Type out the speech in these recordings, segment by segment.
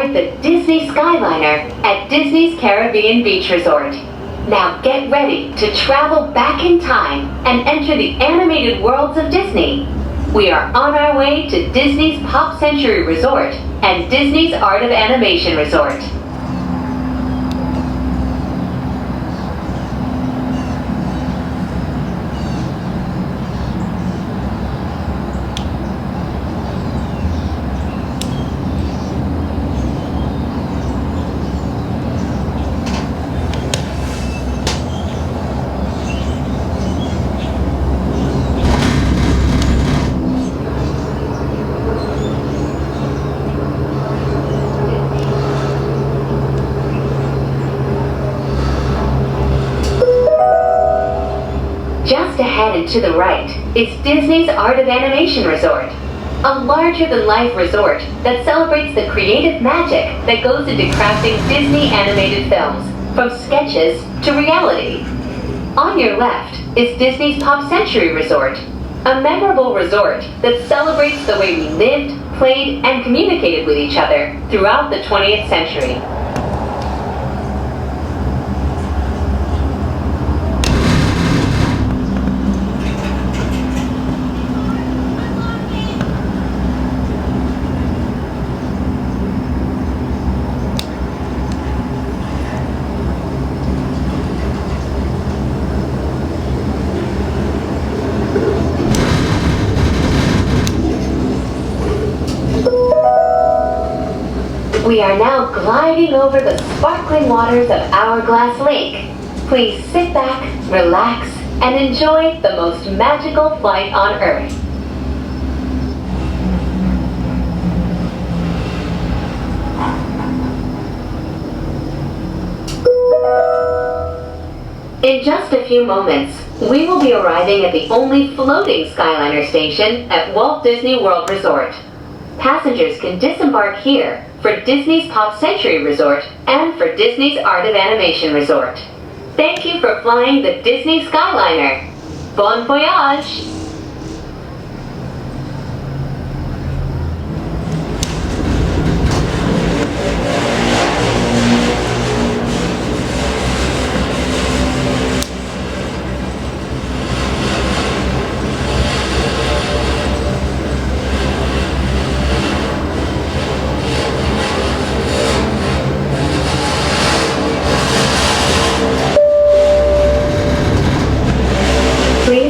aboard the Disney Skyliner at Disney's Caribbean Beach Resort. Now get ready to travel back in time and enter the animated worlds of Disney. We are on our way to Disney's Pop Century Resort and Disney's Art of Animation Resort. Just ahead and to the right is Disney's Art of Animation Resort, a larger-than-life resort that celebrates the creative magic that goes into crafting Disney animated films, from sketches to reality. On your left is Disney's Pop Century Resort, a memorable resort that celebrates the way we lived, played, and communicated with each other throughout the 20th century. We are now gliding over the sparkling waters of Hourglass Lake. Please sit back, relax, and enjoy the most magical flight on Earth. In just a few moments, we will be arriving at the only floating Skyliner station at Walt Disney World Resort. Passengers can disembark here for Disney's Pop Century Resort and for Disney's Art of Animation Resort. Thank you for flying the Disney Skyliner. Bon voyage!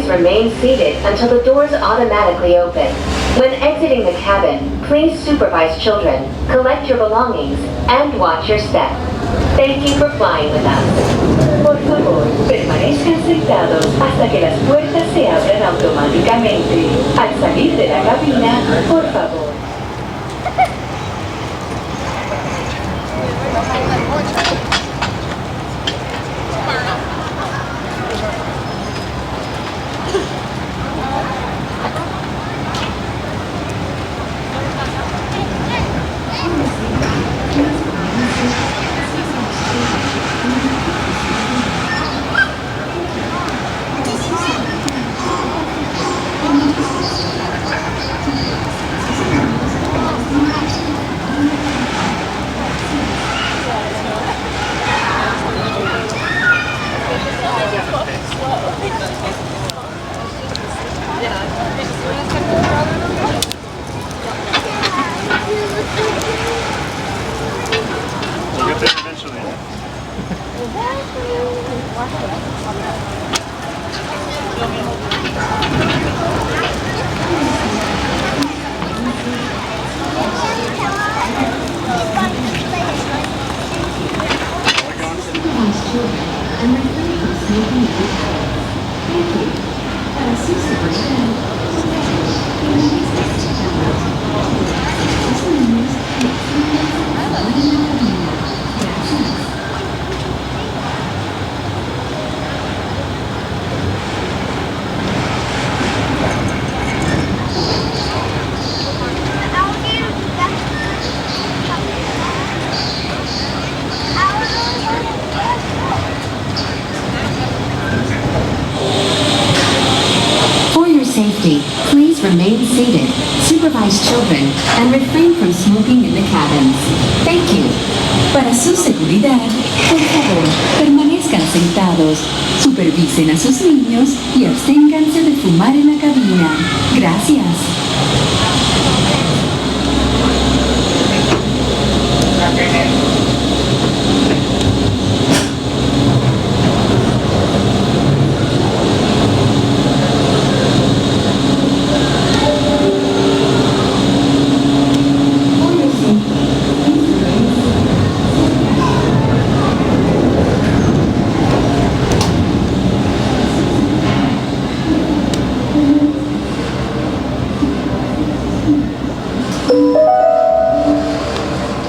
Remain seated until the doors automatically open. When exiting the cabin, please supervise children, collect your belongings, and watch your step. Thank you for flying with us. Por favor, permanezcan sentados hasta que las puertas se abran automáticamente. Al salir de la cabina, por favor. We'll get there eventually. remain seated, supervise children, and refrain from smoking in the cabins. Thank you. Para su seguridad, por favor, permanezcan sentados, supervisen a sus niños y absténganse de fumar en la cabina. Gracias.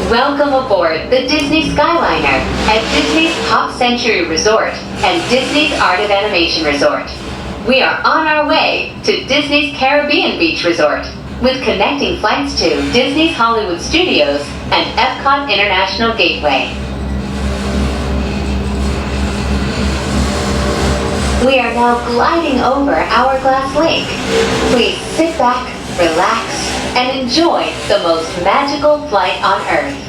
Welcome aboard the Disney Skyliner at Disney's Pop Century Resort and Disney's Art of Animation Resort. We are on our way to Disney's Caribbean Beach Resort with connecting flights to Disney's Hollywood Studios and Epcot International Gateway. We are now gliding over Hourglass Lake. Please sit back, relax, and enjoy the most magical flight on Earth.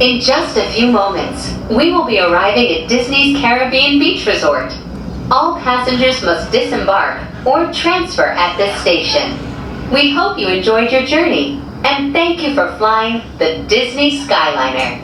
In just a few moments, we will be arriving at Disney's Caribbean Beach Resort. All passengers must disembark or transfer at this station. We hope you enjoyed your journey, and thank you for flying the Disney Skyliner.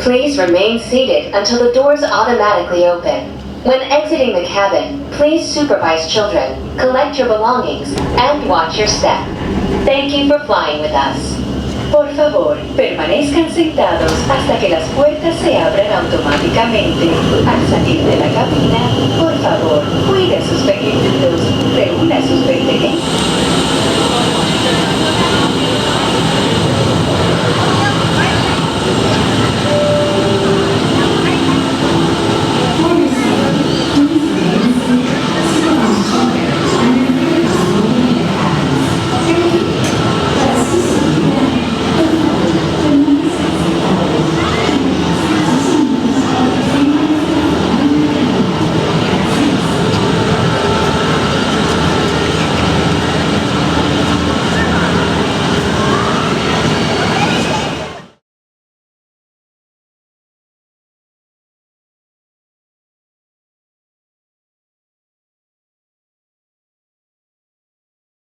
Please remain seated until the doors automatically open. When exiting the cabin, please supervise children, collect your belongings, and watch your step. Thank you for flying with us. Por favor, permanezcan sentados hasta que las puertas se abran automáticamente. Al salir de la cabina,